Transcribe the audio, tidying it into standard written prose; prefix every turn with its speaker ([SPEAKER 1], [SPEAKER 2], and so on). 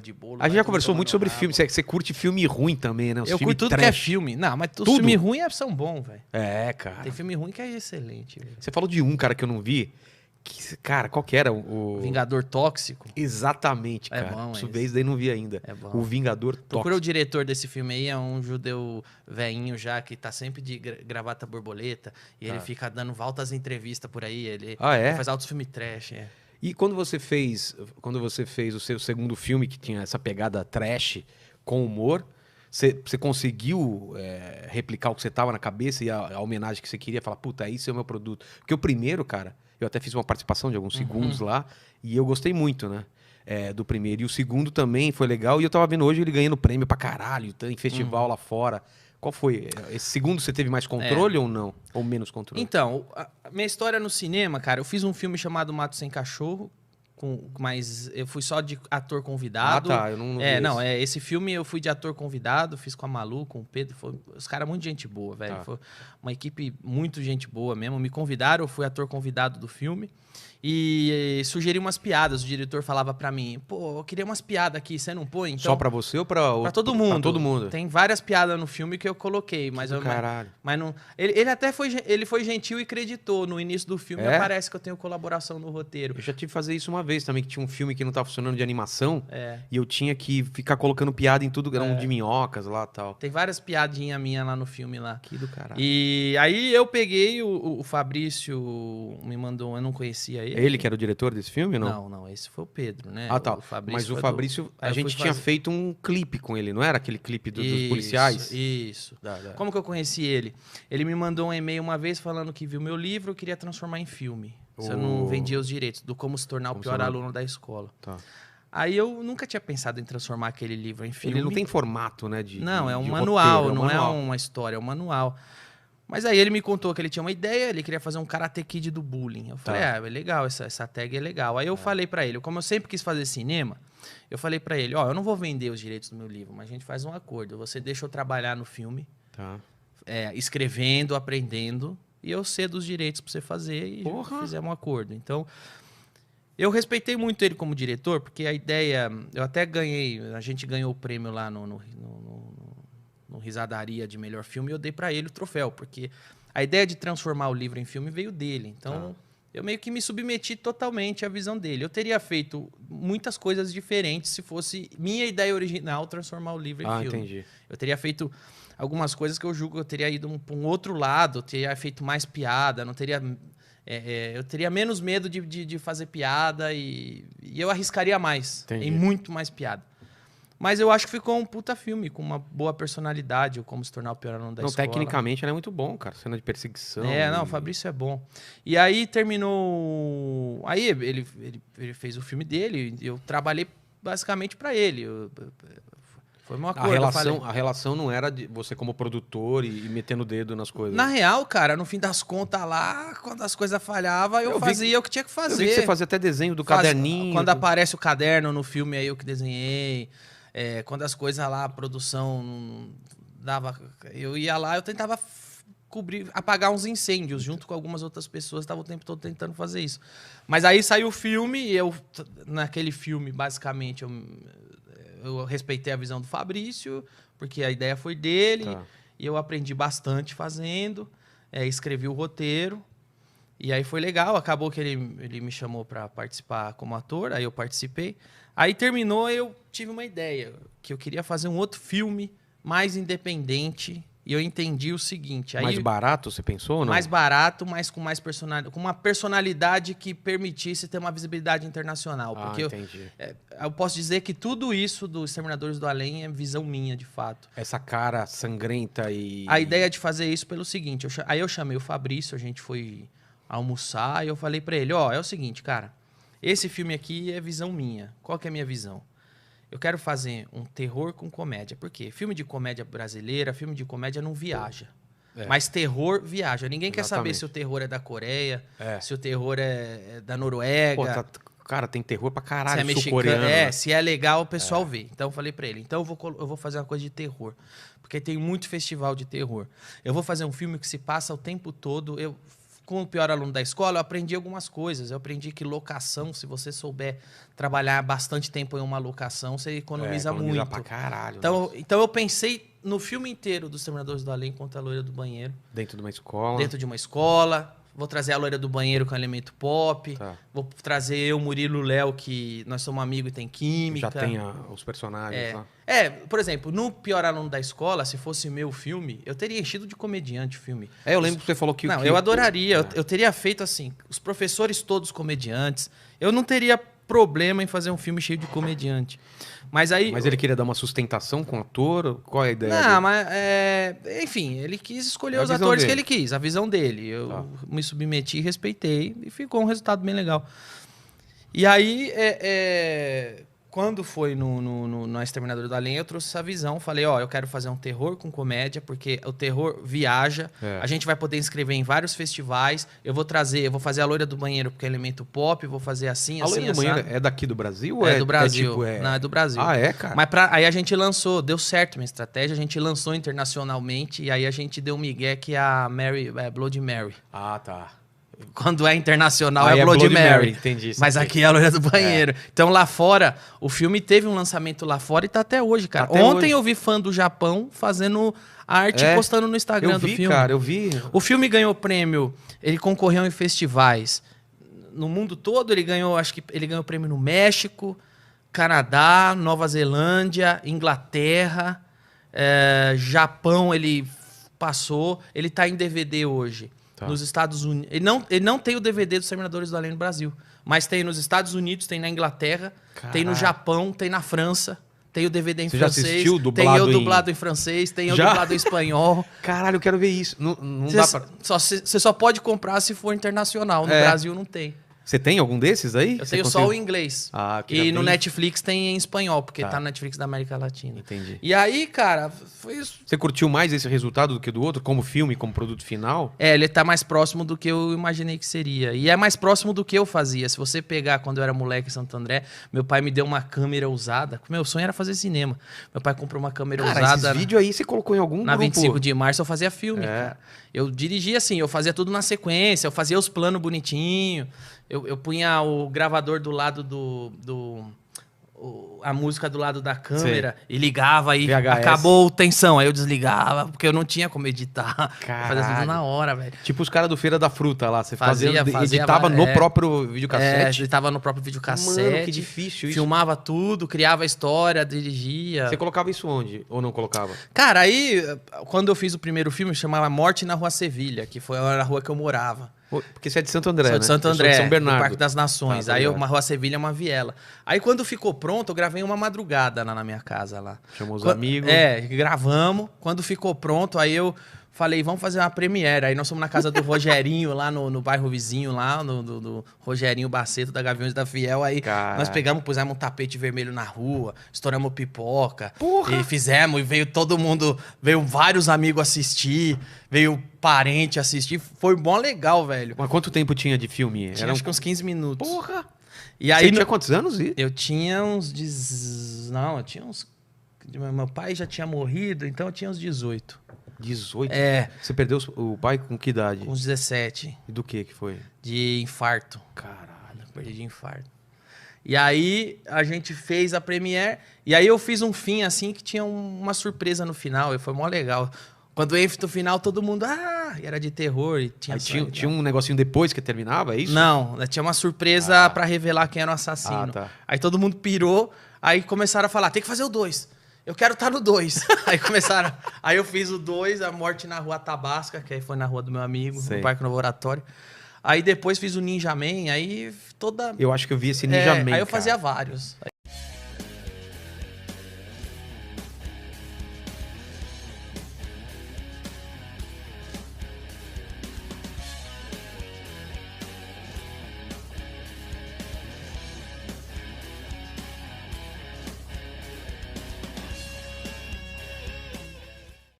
[SPEAKER 1] de bolo.
[SPEAKER 2] A gente já conversou muito sobre
[SPEAKER 1] filme.
[SPEAKER 2] filme. Você curte filme ruim também, né? Os
[SPEAKER 1] Eu
[SPEAKER 2] filme
[SPEAKER 1] curto tudo
[SPEAKER 2] trash.
[SPEAKER 1] que é filme. Não, mas os
[SPEAKER 2] Tudo?
[SPEAKER 1] filmes ruins são bons, velho.
[SPEAKER 2] É, cara.
[SPEAKER 1] Tem filme ruim que é excelente, velho.
[SPEAKER 2] Você falou de um, cara, que eu não vi. Cara, qual que era? O
[SPEAKER 1] Vingador Tóxico.
[SPEAKER 2] Exatamente,
[SPEAKER 1] É
[SPEAKER 2] cara.
[SPEAKER 1] bom
[SPEAKER 2] Isso
[SPEAKER 1] esse.
[SPEAKER 2] vez daí não vi ainda.
[SPEAKER 1] É bom.
[SPEAKER 2] O Vingador
[SPEAKER 1] Procura o
[SPEAKER 2] Tóxico.
[SPEAKER 1] diretor desse filme aí, é um judeu velhinho já, que tá sempre de gravata borboleta. E ele fica dando altas entrevistas por aí. Ele
[SPEAKER 2] É?
[SPEAKER 1] faz altos filmes trash, é.
[SPEAKER 2] E quando você fez o seu segundo filme, que tinha essa pegada trash com humor, você conseguiu replicar o que você tava na cabeça e a homenagem que você queria? Falar, puta, esse é o meu produto. Porque o primeiro, cara, eu até fiz uma participação de alguns segundos lá e eu gostei muito, né? Do primeiro. E o segundo também foi legal. E eu tava vendo hoje ele ganhando prêmio pra caralho, em festival lá fora. Qual foi? Esse segundo você teve mais controle ou não? Ou menos controle?
[SPEAKER 1] Então, a minha história no cinema, cara, eu fiz um filme chamado Mato Sem Cachorro, mas eu fui só de ator convidado.
[SPEAKER 2] Ah, tá. Eu não vi esse.
[SPEAKER 1] Esse filme eu fui de ator convidado, fiz com a Malu, com o Pedro. Os caras muito gente boa, velho.
[SPEAKER 2] Tá.
[SPEAKER 1] Foi uma equipe muito gente boa mesmo. Me convidaram, eu fui ator convidado do filme. E sugeri umas piadas. O diretor falava pra mim, pô, eu queria umas piadas aqui, você não põe? Então,
[SPEAKER 2] Só pra você ou pra outro?
[SPEAKER 1] pra todo mundo.
[SPEAKER 2] Pra todo mundo.
[SPEAKER 1] Tem várias piadas no filme que eu coloquei, mas
[SPEAKER 2] Caralho.
[SPEAKER 1] mas não. Ele até foi gentil e creditou. No início do filme
[SPEAKER 2] É?
[SPEAKER 1] aparece que eu tenho colaboração no roteiro.
[SPEAKER 2] Eu já tive que fazer isso uma vez também, que tinha um filme que não tava funcionando de animação.
[SPEAKER 1] É.
[SPEAKER 2] E eu tinha que ficar colocando piada em tudo, eram de minhocas lá e tal.
[SPEAKER 1] Tem várias piadinhas minhas lá no filme lá.
[SPEAKER 2] Que do caralho.
[SPEAKER 1] E aí eu peguei, o Fabrício me mandou, eu não conhecia ele.
[SPEAKER 2] É ele que era o diretor desse filme, não?
[SPEAKER 1] Não, esse foi o Pedro, né?
[SPEAKER 2] Ah, tá.
[SPEAKER 1] O Fabrício
[SPEAKER 2] Mas o
[SPEAKER 1] foi
[SPEAKER 2] Fabrício,
[SPEAKER 1] Aí
[SPEAKER 2] a
[SPEAKER 1] eu fui
[SPEAKER 2] gente tinha
[SPEAKER 1] fazer-
[SPEAKER 2] feito um clipe com ele, não era aquele clipe dos policiais?
[SPEAKER 1] Isso.
[SPEAKER 2] Da-
[SPEAKER 1] Como que eu conheci ele? Ele me mandou um e-mail uma vez falando que viu meu livro e queria transformar em filme. Se eu não vendia os direitos, do como se tornar o pior aluno da escola.
[SPEAKER 2] Tá.
[SPEAKER 1] Aí eu nunca tinha pensado em transformar aquele livro em filme.
[SPEAKER 2] Ele não tem formato, né?
[SPEAKER 1] Não, é um
[SPEAKER 2] de
[SPEAKER 1] manual,
[SPEAKER 2] roteiro,
[SPEAKER 1] não é
[SPEAKER 2] manual.
[SPEAKER 1] uma história, é um manual. Mas aí ele me contou que ele tinha uma ideia, ele queria fazer um Karate Kid do bullying. Eu falei, é legal, essa tag é legal. Aí eu falei pra ele, como eu sempre quis fazer cinema, eu falei pra ele, eu não vou vender os direitos do meu livro, mas a gente faz um acordo. Você deixa eu trabalhar no filme,
[SPEAKER 2] Tá.
[SPEAKER 1] escrevendo, aprendendo, e eu cedo os direitos pra você fazer e fizemos um acordo. Então, eu respeitei muito ele como diretor, porque a ideia... Eu até ganhei... A gente ganhou o prêmio lá no Risadaria de melhor filme e eu dei pra ele o troféu, porque a ideia de transformar o livro em filme veio dele. Então, eu meio que me submeti totalmente à visão dele. Eu teria feito muitas coisas diferentes se fosse minha ideia original transformar o livro em filme.
[SPEAKER 2] Entendi.
[SPEAKER 1] Eu teria feito algumas coisas que eu julgo que eu teria ido para um outro lado, eu teria feito mais piada, não teria... eu teria menos medo de fazer piada e eu arriscaria mais,
[SPEAKER 2] Entendi.
[SPEAKER 1] em muito mais piada. Mas eu acho que ficou um puta filme, com uma boa personalidade, ou como se tornar o pior aluno da
[SPEAKER 2] Não,
[SPEAKER 1] escola.
[SPEAKER 2] tecnicamente ele é muito bom, cara. Cena de perseguição.
[SPEAKER 1] O Fabrício é bom. E aí terminou... Aí ele fez o filme dele, e eu trabalhei basicamente pra ele. Foi meu acordo.
[SPEAKER 2] A relação não era de você como produtor e metendo o dedo nas coisas.
[SPEAKER 1] Na real, cara, no fim das contas lá, quando as coisas falhavam, eu fazia o que tinha que fazer.
[SPEAKER 2] Eu vi que você fazia até desenho do caderninho.
[SPEAKER 1] Quando aparece o caderno no filme, aí eu que desenhei. Quando as coisas lá, a produção não dava... Eu ia lá, eu tentava apagar uns incêndios, junto com algumas outras pessoas, estava o tempo todo tentando fazer isso. Mas aí saiu o filme, e naquele filme, basicamente, eu respeitei a visão do Fabrício, porque a ideia foi dele, e eu aprendi bastante fazendo, escrevi o roteiro, e aí foi legal, acabou que ele me chamou para participar como ator, aí eu participei. Aí terminou, eu tive uma ideia, que eu queria fazer um outro filme mais independente, e eu entendi o seguinte... Aí,
[SPEAKER 2] mais barato, você pensou ou não?
[SPEAKER 1] Mais barato, mas com uma personalidade que permitisse ter uma visibilidade internacional. Porque
[SPEAKER 2] entendi.
[SPEAKER 1] eu posso dizer que tudo isso do Exterminadores do Além é visão minha, de fato.
[SPEAKER 2] Essa cara sangrenta e...
[SPEAKER 1] A ideia de fazer isso pelo seguinte, aí eu chamei o Fabrício, a gente foi almoçar, e eu falei pra ele, é o seguinte, cara, esse filme aqui é visão minha. Qual que é a minha visão? Eu quero fazer um terror com comédia. Por quê? Filme de comédia brasileira, filme de comédia não viaja. Mas terror viaja. Ninguém quer saber se o terror é da Coreia, se o terror é da Noruega.
[SPEAKER 2] Cara, tem terror pra caralho,
[SPEAKER 1] se é mexicano, se é legal, o pessoal vê. Então eu falei pra ele, então eu vou fazer uma coisa de terror. Porque tem muito festival de terror. Eu vou fazer um filme que se passa o tempo todo... com o pior aluno da escola, eu aprendi algumas coisas. Eu aprendi que locação, se você souber trabalhar bastante tempo em uma locação, você economiza muito.
[SPEAKER 2] Pra caralho.
[SPEAKER 1] Então eu pensei no filme inteiro dos Terminadores do Além contra a loira do banheiro.
[SPEAKER 2] Dentro de uma escola.
[SPEAKER 1] Dentro de uma escola. Vou trazer a loira do banheiro com elemento pop.
[SPEAKER 2] Tá.
[SPEAKER 1] Vou trazer eu, Murilo, Léo, que nós somos amigos e tem química.
[SPEAKER 2] Já tem os personagens lá.
[SPEAKER 1] Por exemplo, no Pior Aluno da Escola, se fosse meu filme, eu teria enchido de comediante o filme.
[SPEAKER 2] Eu lembro que você falou que...
[SPEAKER 1] Não, eu adoraria. Eu teria feito assim, os professores todos comediantes. Eu não teria problema em fazer um filme cheio de comediante. Mas
[SPEAKER 2] ele queria dar uma sustentação com o ator? Qual é a ideia dele?
[SPEAKER 1] Não, mas... enfim, ele quis escolher os atores que ele quis. A visão dele. Eu me submeti, respeitei. E ficou um resultado bem legal. E aí... Quando foi no Exterminador do Além, eu trouxe essa visão. Falei, eu quero fazer um terror com comédia, porque o terror viaja. A gente vai poder inscrever em vários festivais. Eu vou fazer a loira do banheiro, porque é elemento pop. Vou fazer assim,
[SPEAKER 2] assim, loira do banheiro é daqui do Brasil?
[SPEAKER 1] É do Brasil. Não, é do Brasil.
[SPEAKER 2] Ah, é, cara?
[SPEAKER 1] Mas aí a gente lançou, deu certo a minha estratégia. A gente lançou internacionalmente. E aí a gente deu um migué que é a Bloody Mary.
[SPEAKER 2] Ah, tá.
[SPEAKER 1] Quando é internacional é Bloody Mary.
[SPEAKER 2] Entendi.
[SPEAKER 1] Mas aqui é a loira do banheiro. Então lá fora, o filme teve um lançamento lá fora e tá até hoje, cara. Ontem eu vi fã do Japão fazendo arte e postando no Instagram do filme.
[SPEAKER 2] Eu vi.
[SPEAKER 1] O filme ganhou prêmio, ele concorreu em festivais no mundo todo. Ele ganhou, acho que ele ganhou prêmio no México, Canadá, Nova Zelândia, Inglaterra, Japão ele passou. Ele tá em DVD hoje. Nos Estados Unidos. Ele não tem o DVD dos Terminadores do Além no Brasil. Mas tem nos Estados Unidos, tem na Inglaterra, tem no Japão, tem na França. Tem o DVD em francês.
[SPEAKER 2] Já assistiu
[SPEAKER 1] tem eu dublado em francês, tem eu dublado em espanhol.
[SPEAKER 2] Caralho, eu quero ver isso. Não dá pra...
[SPEAKER 1] Você só pode comprar se for internacional. No Brasil não tem.
[SPEAKER 2] Você tem algum desses aí?
[SPEAKER 1] Eu tenho só o inglês. E no Netflix tem em espanhol, porque tá no Netflix da América Latina.
[SPEAKER 2] Entendi.
[SPEAKER 1] E aí, cara, foi isso.
[SPEAKER 2] Você curtiu mais esse resultado do que do outro, como filme, como produto final?
[SPEAKER 1] Ele tá mais próximo do que eu imaginei que seria. E é mais próximo do que eu fazia. Se você pegar quando eu era moleque em Santo André, meu pai me deu uma câmera usada. Meu sonho era fazer cinema. Meu pai comprou uma câmera usada.
[SPEAKER 2] Esse vídeo aí você colocou em algum
[SPEAKER 1] Na
[SPEAKER 2] grupo?
[SPEAKER 1] 25 de março eu fazia filme, cara. Eu dirigia assim, eu fazia tudo na sequência, eu fazia os planos bonitinho. Eu punha o gravador do lado a música do lado da câmera e ligava, aí acabou tensão. Aí eu desligava, porque eu não tinha como editar. Fazia tudo na hora, velho.
[SPEAKER 2] Tipo os caras do Feira da Fruta lá. Você editava no próprio videocassete?
[SPEAKER 1] Editava no próprio videocassete.
[SPEAKER 2] Mano, que difícil isso.
[SPEAKER 1] Filmava tudo, criava a história, dirigia.
[SPEAKER 2] Você colocava isso onde? Ou não colocava?
[SPEAKER 1] Cara, aí, quando eu fiz o primeiro filme, chamava Morte na Rua Sevilha, que foi a rua que eu morava.
[SPEAKER 2] Porque você é de Santo André,
[SPEAKER 1] Sou de Santo André,
[SPEAKER 2] de São Bernardo.
[SPEAKER 1] do Parque das Nações. Aí uma Rua Sevilha é uma viela. Aí quando ficou pronto, eu gravei uma madrugada lá na minha casa. Lá.
[SPEAKER 2] Chamou os amigos.
[SPEAKER 1] Gravamos. Quando ficou pronto, aí eu falei, vamos fazer uma premiere. Aí nós fomos na casa do Rogerinho, lá no bairro vizinho, lá, do Rogerinho Baceto, da Gaviões da Fiel. Aí nós pusemos um tapete vermelho na rua, estouramos pipoca. Porra! E fizemos, e veio todo mundo, veio vários amigos assistir, veio parente assistir. Foi bom, legal, velho.
[SPEAKER 2] Mas quanto tempo tinha de filme?
[SPEAKER 1] Acho que uns 15 minutos.
[SPEAKER 2] Porra!
[SPEAKER 1] E aí,
[SPEAKER 2] você tinha quantos anos?
[SPEAKER 1] Eu tinha uns... Não, eu tinha uns... Meu pai já tinha morrido, então eu tinha uns 18.
[SPEAKER 2] 18? Você perdeu o pai com que idade?
[SPEAKER 1] Com uns 17.
[SPEAKER 2] E do que foi?
[SPEAKER 1] De infarto.
[SPEAKER 2] Caralho.
[SPEAKER 1] Perdi de infarto. E aí a gente fez a premiere. E aí eu fiz um fim assim que tinha uma surpresa no final. E foi mó legal. Quando eu entro no final, todo mundo... e era de terror. E
[SPEAKER 2] tinha um negocinho depois que terminava, é isso?
[SPEAKER 1] Não, tinha uma surpresa pra revelar quem era o assassino.
[SPEAKER 2] Tá.
[SPEAKER 1] Aí todo mundo pirou. Aí começaram a falar, tem que fazer o 2. Eu quero estar no 2. Aí começaram. Aí eu fiz o 2, a Morte na Rua Tabasca, que aí foi na rua do meu amigo, no Parque Novo Oratório. Aí depois fiz o Ninja Man, aí toda...
[SPEAKER 2] Eu acho que eu vi esse Ninja Man,
[SPEAKER 1] Aí eu fazia vários.